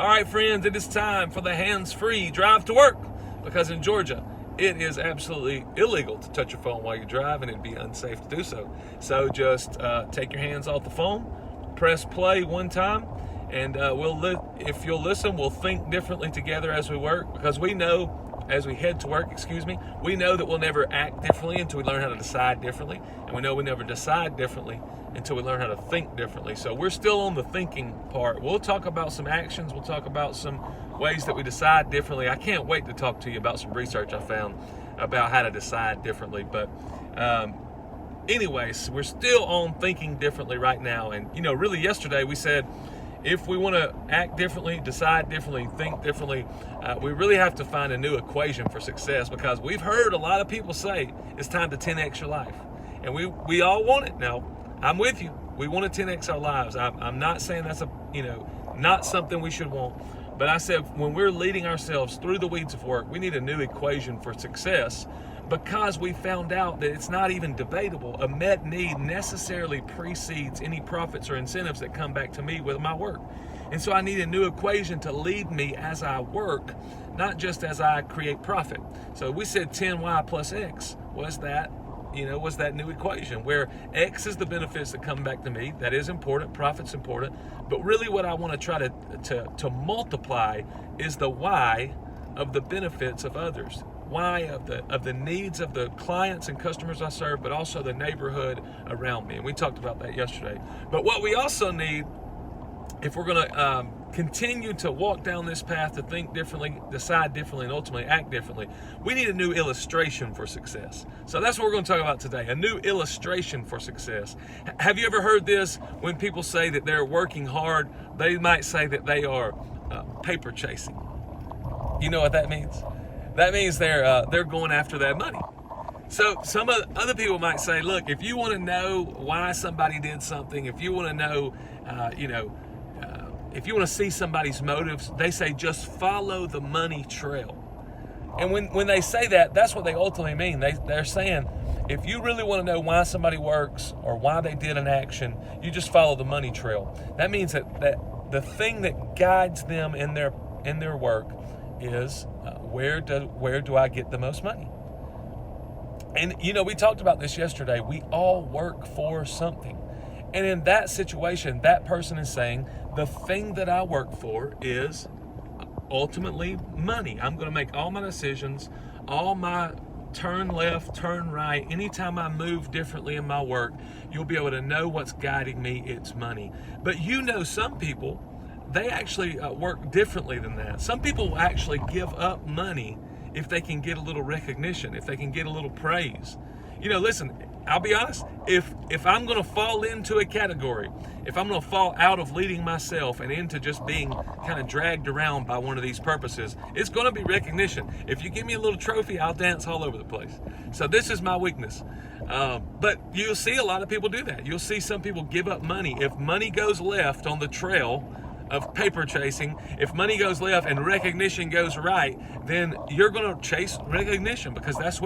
All right, friends, it is time for the hands-free drive to work, because in Georgia, it is absolutely illegal to touch your phone while you drive, and it'd be unsafe to do so. So just take your hands off the phone, press play one time, and if you'll listen, we'll think differently together as we work, because we know, as we head to work, we know that we'll never act differently until we learn how to decide differently, and we know we never decide differently until we learn how to think differently. So we're still on the thinking part. We'll talk about some actions. We'll talk about some ways that we decide differently. I can't wait to talk to you about some research I found about how to decide differently. But anyways, we're still on thinking differently right now. And, really yesterday we said, if we want to act differently, decide differently, think differently, we really have to find a new equation for success, because we've heard a lot of people say it's time to 10x your life. And we all want it. Now, I'm with you. We want to 10x our lives. I'm not saying that's not something we should want. But I said, when we're leading ourselves through the weeds of work, we need a new equation for success, because we found out that it's not even debatable. A met need necessarily precedes any profits or incentives that come back to me with my work. And so I need a new equation to lead me as I work, not just as I create profit. So we said 10y plus x was that new equation, where X is the benefits that come back to me. That is important. Profit's important. But really what I want to try to multiply is the Y of the benefits of others. Y of the needs of the clients and customers I serve, but also the neighborhood around me. And we talked about that yesterday. But what we also need, if we're going to continue to walk down this path to think differently, decide differently, and ultimately act differently, we need a new illustration for success. So that's what we're going to talk about today, a new illustration for success. Have you ever heard this? When people say that they're working hard, they might say that they are paper chasing. You know what that means? That means they're going after that money. So some other people might say, look, if you want to know why somebody did something, if you want to know, if you want to see somebody's motives, they say just follow the money trail. And when they say that, that's what they ultimately mean. They're saying, if you really want to know why somebody works or why they did an action, you just follow the money trail. That means that the thing that guides them in their work is where do I get the most money? And we talked about this yesterday. We all work for something. And in that situation, that person is saying, the thing that I work for is ultimately money. I'm going to make all my decisions, all my turn left, turn right. Anytime I move differently in my work, you'll be able to know what's guiding me. It's money. But some people, they actually work differently than that. Some people will actually give up money if they can get a little recognition, if they can get a little praise. Listen, I'll be honest, if I'm going to fall into a category, if I'm going to fall out of leading myself and into just being kind of dragged around by one of these purposes, it's going to be recognition. If you give me a little trophy, I'll dance all over the place. So this is my weakness. But you'll see a lot of people do that. You'll see some people give up money. If money goes left on the trail of paper chasing, if money goes left and recognition goes right, then you're going to chase recognition, because that's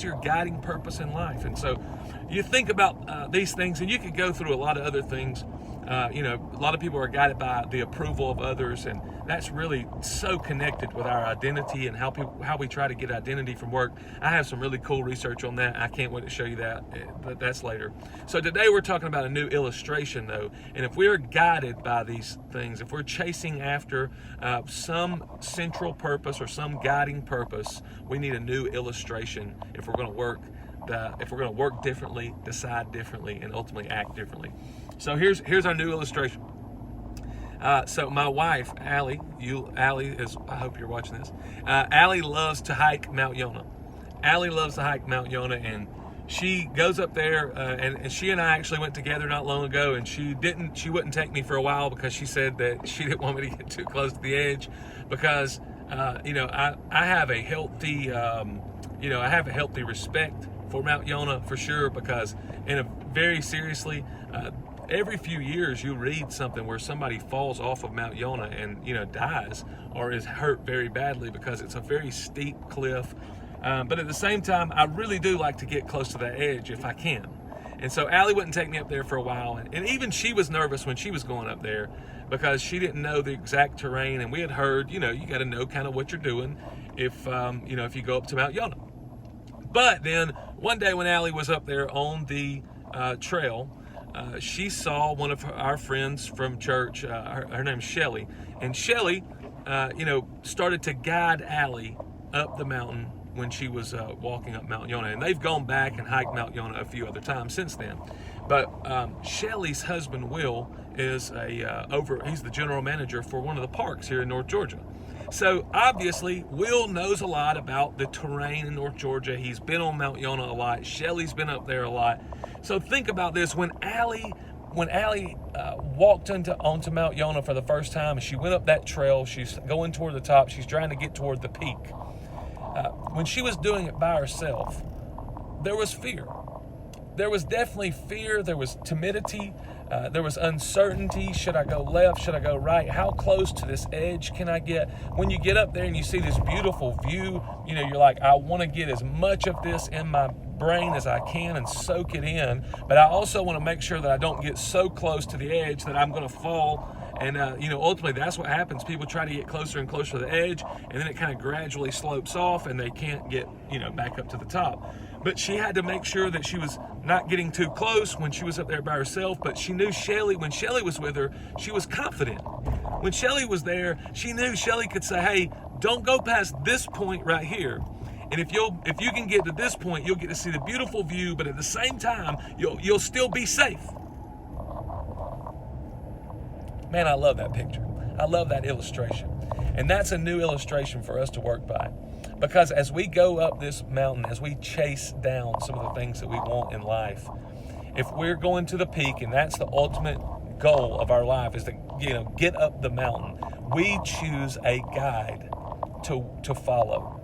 your guiding purpose in life. And so you think about these things, and you could go through a lot of other things. A lot of people are guided by the approval of others, and that's really so connected with our identity and how we try to get identity from work. I have some really cool research on that. I can't wait to show you that, but that's later. So today we're talking about a new illustration, though, and if we are guided by these things, if we're chasing after some central purpose or some guiding purpose, we need a new illustration if we're going to work differently, decide differently, and ultimately act differently. So here's our new illustration. So my wife, Allie, I hope you're watching this. Allie loves to hike Mount Yonah. Allie loves to hike Mount Yonah, and she goes up there, and she and I actually went together not long ago, and she wouldn't take me for a while, because she said that she didn't want me to get too close to the edge, because I have a healthy respect for Mount Yonah, for sure, because very seriously, every few years you read something where somebody falls off of Mount Yonah and dies or is hurt very badly, because it's a very steep cliff. But at the same time, I really do like to get close to that edge if I can. And so Allie wouldn't take me up there for a while. And even she was nervous when she was going up there because she didn't know the exact terrain. And we had heard, you got to know kind of what you're doing if you go up to Mount Yonah. But then one day when Allie was up there on the trail, she saw one of our friends from church. Her name's Shelly. And Shelly, started to guide Allie up the mountain when she was walking up Mount Yonah. And they've gone back and hiked Mount Yonah a few other times since then. But Shelly's husband, Will, is he's the general manager for one of the parks here in North Georgia. So obviously, Will knows a lot about the terrain in North Georgia. He's been on Mount Yonah a lot. Shelly's been up there a lot. So think about this. When Allie walked onto Mount Yonah for the first time, and she went up that trail, she's going toward the top. She's trying to get toward the peak. When she was doing it by herself, there was fear. There was definitely fear. There was timidity. There was uncertainty. Should I go left? Should I go right? How close to this edge can I get? When you get up there and you see this beautiful view, you're like, I want to get as much of this in my brain as I can and soak it in. But I also want to make sure that I don't get so close to the edge that I'm going to fall. And, ultimately that's what happens. People try to get closer and closer to the edge, and then it kind of gradually slopes off and they can't get, back up to the top. But she had to make sure that she was not getting too close when she was up there by herself. But she knew when Shelly was with her, she was confident. When Shelly was there, she knew Shelly could say, hey, don't go past this point right here. And if you can get to this point, you'll get to see the beautiful view, but at the same time, you'll still be safe. Man, I love that picture. I love that illustration. And that's a new illustration for us to work by. Because as we go up this mountain, as we chase down some of the things that we want in life, if we're going to the peak, and that's the ultimate goal of our life, is to get up the mountain, we choose a guide to follow.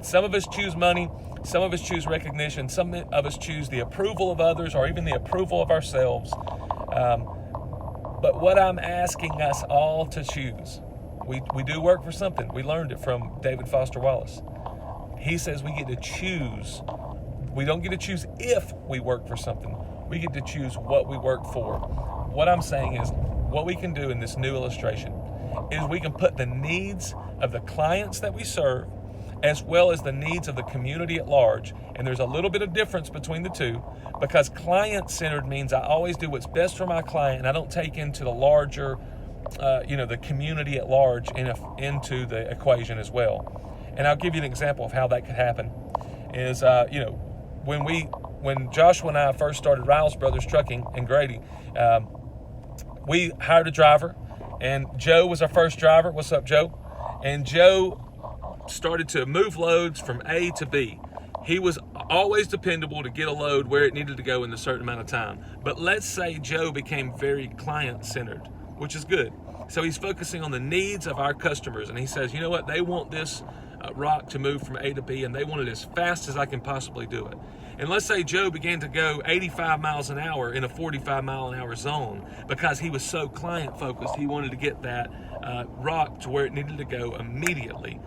Some of us choose money, some of us choose recognition, some of us choose the approval of others or even the approval of ourselves. But what I'm asking us all to choose, we do work for something. We learned it from David Foster Wallace. He says we get to choose. We don't get to choose if we work for something. We get to choose what we work for. What I'm saying is, what we can do in this new illustration is we can put the needs of the clients that we serve as well as the needs of the community at large. And there's a little bit of difference between the two, because client-centered means I always do what's best for my client, and I don't take into the larger, the community at large into the equation as well. And I'll give you an example of how that could happen. Is when Joshua and I first started Riles Brothers Trucking in Grady, we hired a driver, and Joe was our first driver. What's up, Joe? And Joe started to move loads from A to B. He was always dependable to get a load where it needed to go in a certain amount of time. But let's say Joe became very client-centered, which is good. So he's focusing on the needs of our customers, and he says, you know what, they want this rock to move from A to B, and they want it as fast as I can possibly do it. And let's say Joe began to go 85 miles an hour in a 45 mile an hour zone because he was so client focused. He wanted to get that rock to where it needed to go immediately.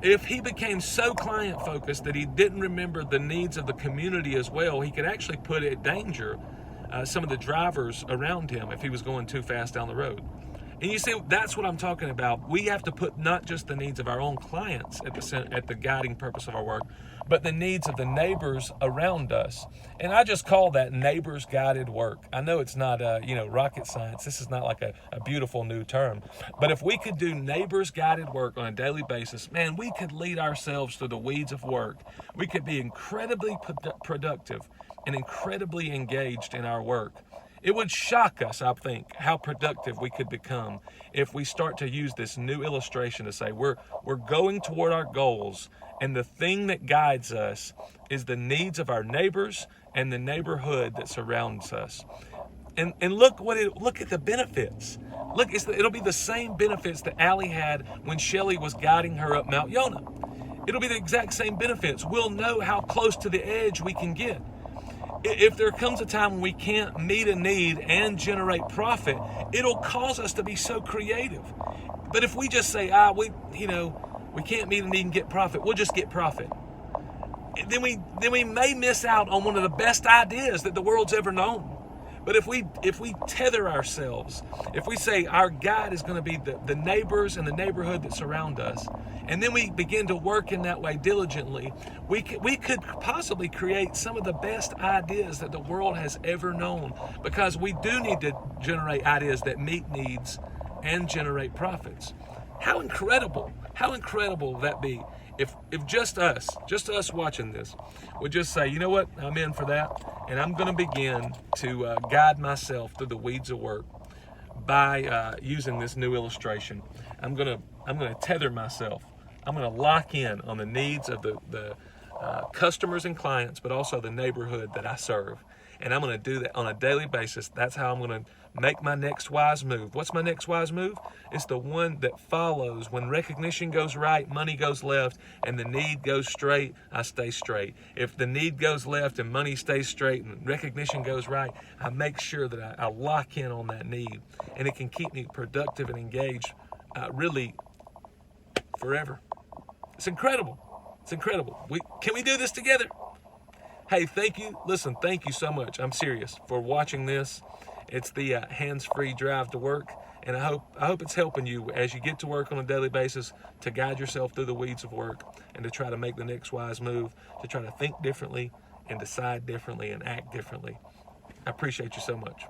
If he became so client focused that he didn't remember the needs of the community as well, he could actually put at danger some of the drivers around him if he was going too fast down the road. And you see, that's what I'm talking about. We have to put not just the needs of our own clients at the guiding purpose of our work, but the needs of the neighbors around us. And I just call that neighbors guided work. I know it's not rocket science. This is not like a beautiful new term. But if we could do neighbors guided work on a daily basis, man, we could lead ourselves through the weeds of work. We could be incredibly productive and incredibly engaged in our work. It would shock us, I think, how productive we could become if we start to use this new illustration to say we're going toward our goals, and the thing that guides us is the needs of our neighbors and the neighborhood that surrounds us. And look at the benefits. Look, it'll be the same benefits that Allie had when Shelly was guiding her up Mount Yonah. It'll be the exact same benefits. We'll know how close to the edge we can get. If there comes a time when we can't meet a need and generate profit, it'll cause us to be so creative. But if we just say, we can't meet a need and get profit, we'll just get profit. then we may miss out on one of the best ideas that the world's ever known. But if we tether ourselves, if we say our guide is going to be the neighbors and the neighborhood that surround us, and then we begin to work in that way diligently, we could possibly create some of the best ideas that the world has ever known, because we do need to generate ideas that meet needs and generate profits. How incredible will that be if just us watching this would just say, you know what, I'm in for that, and I'm going to begin to guide myself through the weeds of work by using this new illustration. I'm going to tether myself. I'm going to lock in on the needs of the customers and clients, but also the neighborhood that I serve. And I'm going to do that on a daily basis. That's how I'm going to make my next wise move. What's my next wise move? It's the one that follows. When recognition goes right, money goes left, and the need goes straight, I stay straight. If the need goes left and money stays straight and recognition goes right, I make sure that I lock in on that need. And it can keep me productive and engaged really forever. It's incredible. It's incredible. Can we do this together? Hey, thank you. Listen, thank you so much. I'm serious for watching this. It's the hands-free drive to work, and I hope it's helping you as you get to work on a daily basis to guide yourself through the weeds of work and to try to make the next wise move, to try to think differently and decide differently and act differently. I appreciate you so much.